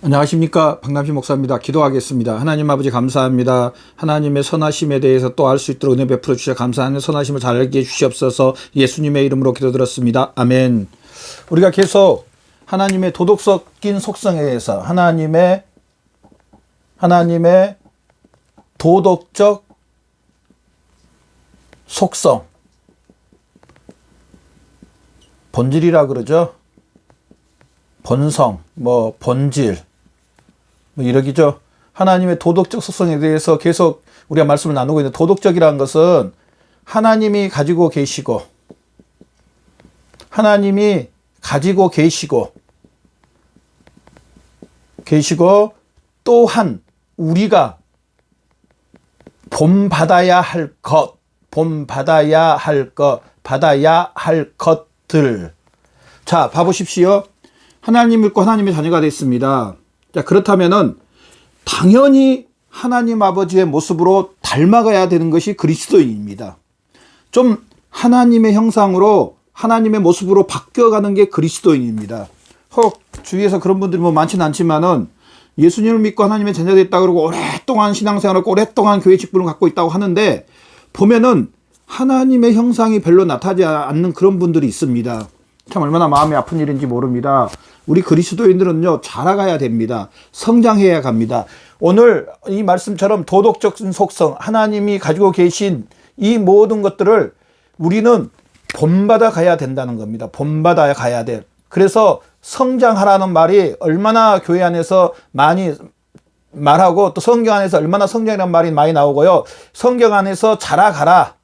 안녕하십니까, 박남희 목사입니다. 기도하겠습니다. 하나님 아버지 감사합니다. 하나님의 선하심에 대해서 또 알 수 있도록 은혜 베풀어 주셔서 감사하는 선하심을 잘 알게 해주시옵소서. 예수님의 이름으로 기도드렸습니다. 아멘. 우리가 계속 하나님의 도덕적인 속성에 대해서 하나님의 도덕적 속성, 본질이라 그러죠. 본성, 본질, 이러기죠. 하나님의 도덕적 속성에 대해서 계속 우리가 말씀을 나누고 있는데, 도덕적이라는 것은 하나님이 가지고 계시고 또한 우리가 본받아야 할 것들. 자, 봐보십시오. 하나님 믿고 하나님의 자녀가 됐습니다. 자, 그렇다면은 당연히 하나님 아버지의 모습으로 닮아가야 되는 것이 그리스도인입니다. 좀 하나님의 형상으로 하나님의 모습으로 바뀌어가는 게 그리스도인입니다. 혹 주위에서 그런 분들이 많지는 않지만은 예수님을 믿고 하나님의 자녀가 됐다 그러고 오랫동안 신앙생활을 하고 오랫동안 교회 직분을 갖고 있다고 하는데, 보면은 하나님의 형상이 별로 나타나지 않는 그런 분들이 있습니다. 참 얼마나 마음이 아픈 일인지 모릅니다. 우리 그리스도인들은요, 자라가야 됩니다. 성장해야 갑니다. 오늘 이 말씀처럼 도덕적 속성, 하나님이 가지고 계신 이 모든 것들을 우리는 본받아 가야 된다는 겁니다. 본받아 가야 돼. 그래서 성장하라는 말이 얼마나 교회 안에서 많이 말하고, 또 성경 안에서 얼마나 성장이라는 말이 많이 나오고요. 성경 안에서 자라가라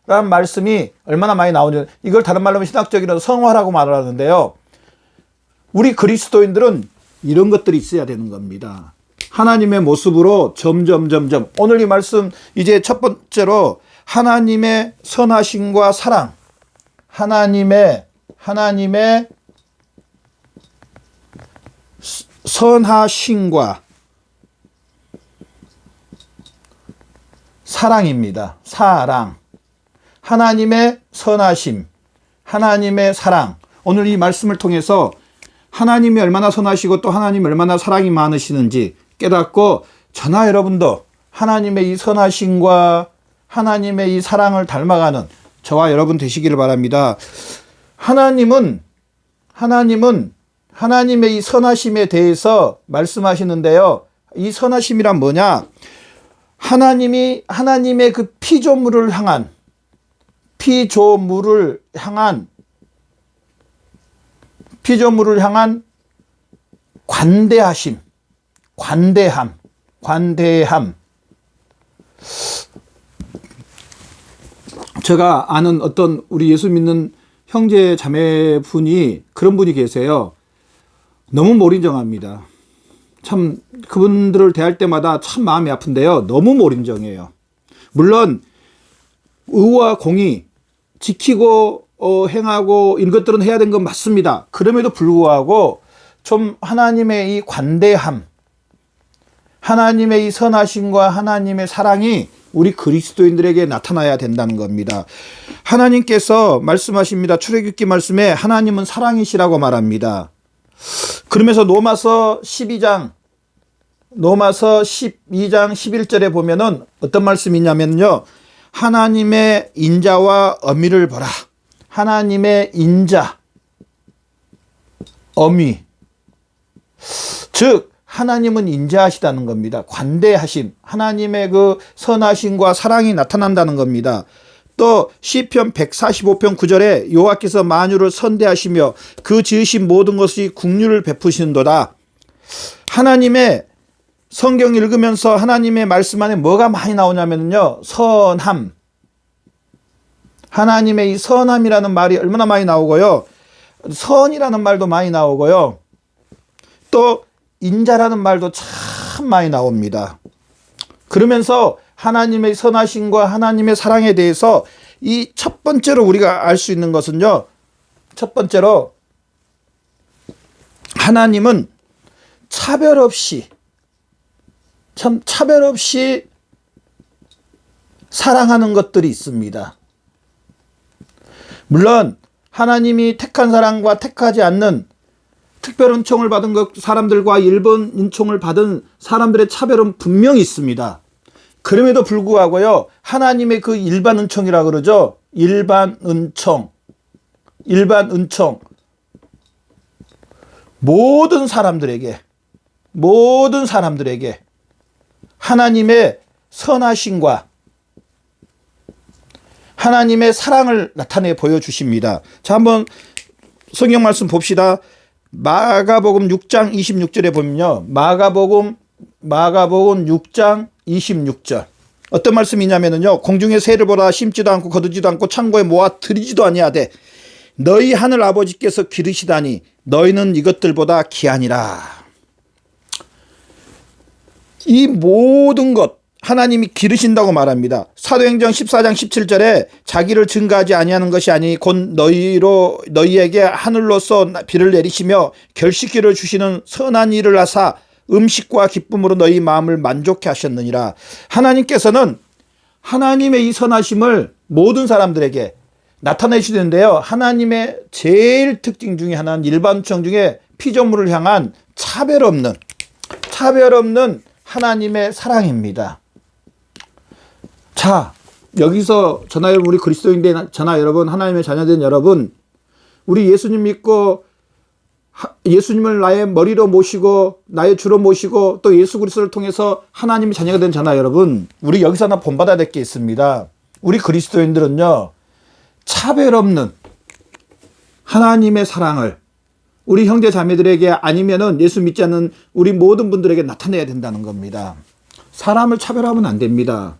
라는 말씀이 얼마나 많이 나오는지, 이걸 다른 말로 하면 신학적이라도 성화라고 말하는데요. 우리 그리스도인들은 이런 것들이 있어야 되는 겁니다. 하나님의 모습으로 점점 오늘 이 말씀 이제 첫 번째로 하나님의 선하심과 사랑, 하나님의 선하심과 사랑입니다. 사랑. 하나님의 선하심, 하나님의 사랑. 오늘 이 말씀을 통해서 하나님이 얼마나 선하시고 또 하나님이 얼마나 사랑이 많으시는지 깨닫고, 저나 여러분도 하나님의 이 선하심과 하나님의 이 사랑을 닮아가는 저와 여러분 되시기를 바랍니다. 하나님은 하나님의 이 선하심에 대해서 말씀하시는데요. 이 선하심이란 뭐냐? 하나님의 그 피조물을 향한 관대함. 제가 아는 어떤 우리 예수 믿는 형제 자매분이, 그런 분이 계세요. 너무 몰인정합니다. 참 그분들을 대할 때마다 참 마음이 아픈데요. 너무 몰인정해요. 물론 의와 공의 지키고 행하고 이런 것들은 해야 되는 건 맞습니다. 그럼에도 불구하고 좀 하나님의 이 관대함, 하나님의 이 선하심과 하나님의 사랑이 우리 그리스도인들에게 나타나야 된다는 겁니다. 하나님께서 말씀하십니다. 출애굽기 말씀에 하나님은 사랑이시라고 말합니다. 그러면서 로마서 12장 11절에 보면은 어떤 말씀이냐면요, 하나님의 인자와 어미를 보라. 하나님의 인자, 어미, 즉 하나님은 인자하시다는 겁니다. 관대하심, 하나님의 그 선하심과 사랑이 나타난다는 겁니다. 또 시편 145편 9절에 여호와께서 만유를 선대하시며 그 지으신 모든 것이 긍휼을 베푸시는도다. 하나님의 성경 읽으면서 하나님의 말씀 안에 뭐가 많이 나오냐면요, 선함, 하나님의 이 선함이라는 말이 얼마나 많이 나오고요, 선이라는 말도 많이 나오고요, 또 인자라는 말도 참 많이 나옵니다. 그러면서 하나님의 선하심과 하나님의 사랑에 대해서 이 첫 번째로 우리가 알 수 있는 것은요, 첫 번째로 하나님은 차별 없이 사랑하는 것들이 있습니다. 물론 하나님이 택한 사람과 택하지 않는 특별 은총을 받은 사람들과 일반 은총을 받은 사람들의 차별은 분명히 있습니다. 그럼에도 불구하고요, 하나님의 그 일반 은총이라 그러죠. 일반 은총. 모든 사람들에게 하나님의 선하심과 하나님의 사랑을 나타내 보여주십니다. 자, 한번 성경 말씀 봅시다. 마가복음 6장 26절에 보면요. 마가복음 6장 26절. 어떤 말씀이냐면요. 공중의 새를 보라, 심지도 않고 거두지도 않고 창고에 모아 들이지도 아니하되 너희 하늘 아버지께서 기르시다니 너희는 이것들보다 귀하니라. 이 모든 것 하나님이 기르신다고 말합니다. 사도행전 14장 17절에 자기를 증거하지 아니하는 것이 아니 곧 너희에게 하늘로서 비를 내리시며 결식기를 주시는 선한 일을 하사 음식과 기쁨으로 너희 마음을 만족해 하셨느니라. 하나님께서는 하나님의 이 선하심을 모든 사람들에게 나타내시는데요. 하나님의 제일 특징 중에 하나는 일반청 중에 피조물을 향한 차별 없는 하나님의 사랑입니다. 자, 여기서 저나 여러분, 우리 그리스도인된 저나 여러분, 하나님의 자녀된 여러분, 우리 예수님 믿고 예수님을 나의 머리로 모시고 나의 주로 모시고 또 예수 그리스도를 통해서 하나님의 자녀가 된 저나 여러분, 우리 여기서 하나 본받아야 될 게 있습니다. 우리 그리스도인들은요, 차별 없는 하나님의 사랑을 우리 형제 자매들에게 아니면은 예수 믿지 않는 우리 모든 분들에게 나타내야 된다는 겁니다. 사람을 차별하면 안 됩니다.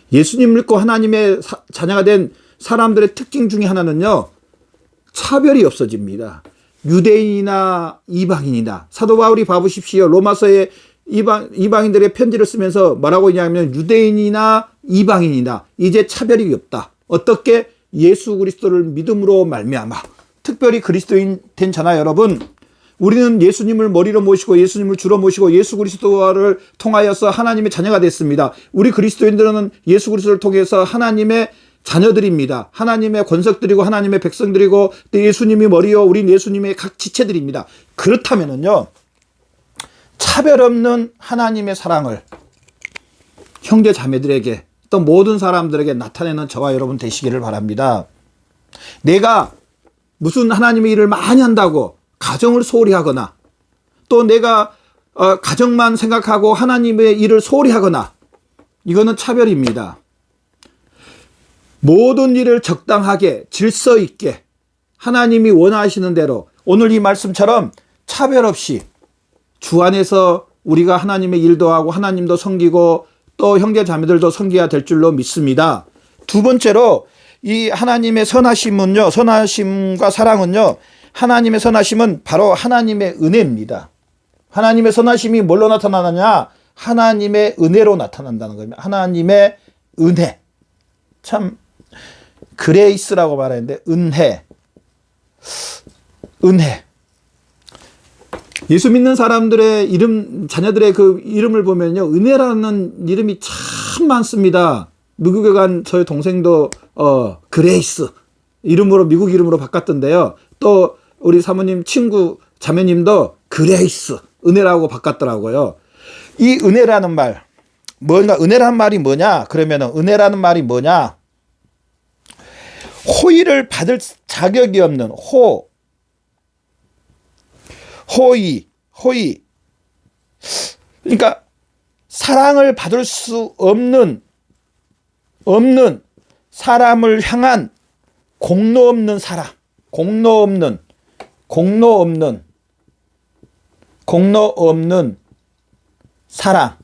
예수님 믿고 하나님의 자녀가 된 사람들의 특징 중에 하나는요, 차별이 없어집니다. 유대인이나 이방인이나. 사도 바울이 봐보십시오. 로마서에 이방인들의 편지를 쓰면서 뭐라고 했냐면 유대인이나 이방인이나 이제 차별이 없다. 어떻게? 예수 그리스도를 믿음으로 말미암아. 특별히 그리스도인 된 저나 여러분, 우리는 예수님을 머리로 모시고 예수님을 주로 모시고 예수 그리스도를 통하여서 하나님의 자녀가 됐습니다. 우리 그리스도인들은 예수 그리스도를 통해서 하나님의 자녀들입니다. 하나님의 권석들이고 하나님의 백성들이고 예수님이 머리요 우린 예수님의 각 지체들입니다. 그렇다면은요, 차별 없는 하나님의 사랑을 형제 자매들에게 또 모든 사람들에게 나타내는 저와 여러분 되시기를 바랍니다. 내가 무슨 하나님의 일을 많이 한다고 가정을 소홀히 하거나 또 내가 가정만 생각하고 하나님의 일을 소홀히 하거나 이거는 차별입니다. 모든 일을 적당하게 질서 있게 하나님이 원하시는 대로 오늘 이 말씀처럼 차별 없이 주 안에서 우리가 하나님의 일도 하고 하나님도 섬기고 또 형제 자매들도 섬겨야 될 줄로 믿습니다. 두 번째로 이 하나님의 선하심은요, 선하심과 사랑은요, 하나님의 선하심은 바로 하나님의 은혜입니다. 하나님의 선하심이 뭘로 나타나느냐? 하나님의 은혜로 나타난다는 겁니다. 하나님의 은혜. 참 그레이스라고 말하는데 은혜. 예수 믿는 사람들의 이름, 자녀들의 그 이름을 보면요, 은혜라는 이름이 참 많습니다. 미국에 간 저희 동생도 그레이스 이름으로 미국 이름으로 바꿨던데요. 또 우리 사모님 친구 자매님도 그레이스 은혜라고 바꿨더라고요. 이 은혜라는 말 은혜라는 말이 뭐냐? 그러면은 은혜라는 말이 뭐냐? 호의를 받을 자격이 없는 호의. 그러니까 사랑을 받을 수 없는 사람을 향한 공로 없는 사랑, 공로 없는 사랑.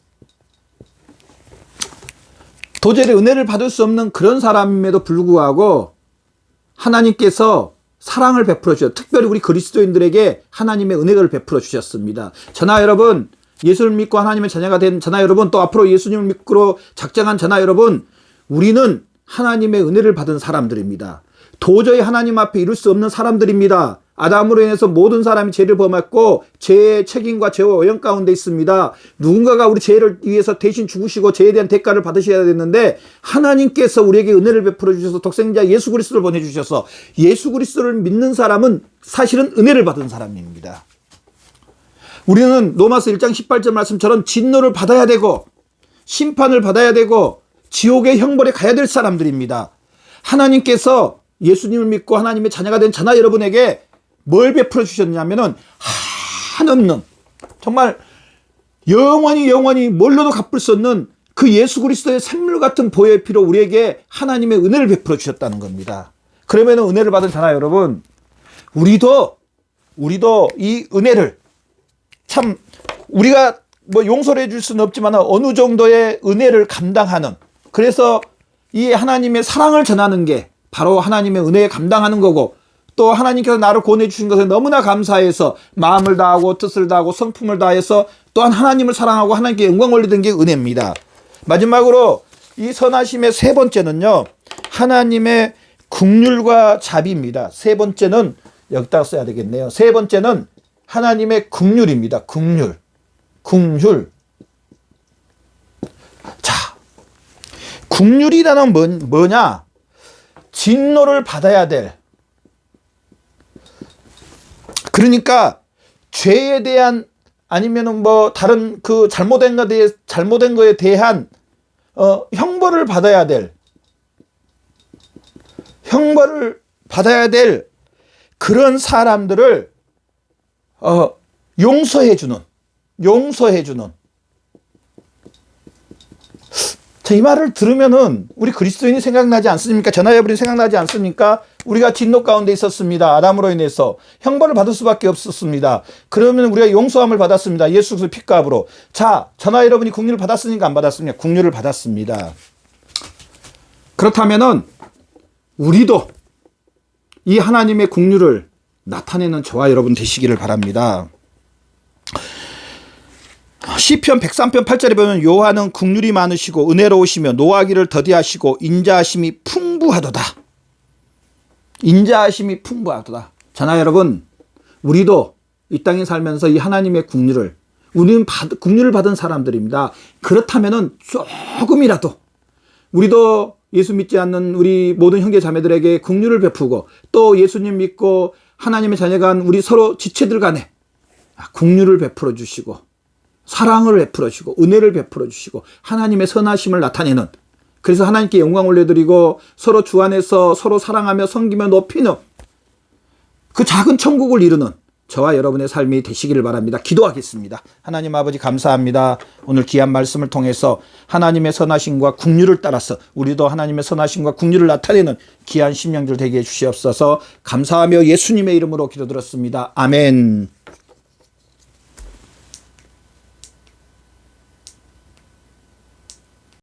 도저히 은혜를 받을 수 없는 그런 사람임에도 불구하고 하나님께서 사랑을 베풀어 주셨어요. 특별히 우리 그리스도인들에게 하나님의 은혜를 베풀어 주셨습니다. 저나 여러분, 예수를 믿고 하나님의 자녀가 된 저나 여러분, 또 앞으로 예수님을 믿고 작정한 저나 여러분, 우리는 하나님의 은혜를 받은 사람들입니다. 도저히 하나님 앞에 이룰 수 없는 사람들입니다. 아담으로 인해서 모든 사람이 죄를 범했고 죄의 책임과 죄와 오염 가운데 있습니다. 누군가가 우리 죄를 위해서 대신 죽으시고 죄에 대한 대가를 받으셔야 됐는데 하나님께서 우리에게 은혜를 베풀어 주셔서 독생자 예수 그리스도를 보내주셔서 예수 그리스도를 믿는 사람은 사실은 은혜를 받은 사람입니다. 우리는 로마서 1장 18절 말씀처럼 진노를 받아야 되고 심판을 받아야 되고 지옥의 형벌에 가야 될 사람들입니다. 하나님께서 예수님을 믿고 하나님의 자녀가 된 자나 여러분에게 뭘 베풀어 주셨냐면은 한없는 정말 영원히 뭘로도 갚을 수 없는 그 예수 그리스도의 샘물 같은 보혈의 피로 우리에게 하나님의 은혜를 베풀어 주셨다는 겁니다. 그러면 은혜를 받은 자나 여러분, 우리도 이 은혜를 참 우리가 뭐 용서를 해줄 수는 없지만 어느 정도의 은혜를 감당하는, 그래서 이 하나님의 사랑을 전하는 게 바로 하나님의 은혜에 감당하는 거고, 또 하나님께서 나를 구원해 주신 것에 너무나 감사해서 마음을 다하고 뜻을 다하고 성품을 다해서 또한 하나님을 사랑하고 하나님께 영광 올리는 게 은혜입니다. 마지막으로 이 선하심의 세 번째는요, 하나님의 긍휼과 자비입니다. 세 번째는 여기다가 써야 되겠네요. 세 번째는 하나님의 긍휼입니다. 긍휼. 자, 긍휼이라는 뭐냐? 진노를 받아야 될, 그러니까 죄에 대한 아니면은 뭐 다른 그 잘못된 거에 대한 형벌을 받아야 될 그런 사람들을 용서해 주는. 자, 이 말을 들으면은 우리 그리스도인이 생각나지 않습니까? 저나 여러분이 생각나지 않습니까? 우리가 진노 가운데 있었습니다. 아담으로 인해서 형벌을 받을 수밖에 없었습니다. 그러면 우리가 용서함을 받았습니다. 예수 그리스도 핏값으로. 자, 저나 여러분이 긍휼을 받았습니까? 안 받았습니까? 긍휼을 받았습니다. 그렇다면은 우리도 이 하나님의 긍휼을 나타내는 저와 여러분 되시기를 바랍니다. 시편 103편 8절에 보면 여호와는 긍휼이 많으시고 은혜로우시며 노하기를 더디하시고 인자하심이 풍부하도다. 저나 여러분, 우리도 이 땅에 살면서 이 하나님의 긍휼을, 우리는 긍휼을 받은 사람들입니다. 그렇다면은 조금이라도 우리도 예수 믿지 않는 우리 모든 형제 자매들에게 긍휼을 베푸고, 또 예수님 믿고 하나님의 자녀간 우리 서로 지체들 간에 긍휼을 베풀어 주시고 사랑을 베풀어 주시고 은혜를 베풀어 주시고 하나님의 선하심을 나타내는, 그래서 하나님께 영광 올려드리고 서로 주 안에서 서로 사랑하며 섬기며 높이는 그 작은 천국을 이루는 저와 여러분의 삶이 되시기를 바랍니다. 기도하겠습니다. 하나님 아버지 감사합니다. 오늘 귀한 말씀을 통해서 하나님의 선하심과 긍휼을 따라서 우리도 하나님의 선하심과 긍휼을 나타내는 귀한 심령들 되게 해 주시옵소서. 감사하며 예수님의 이름으로 기도드렸습니다. 아멘.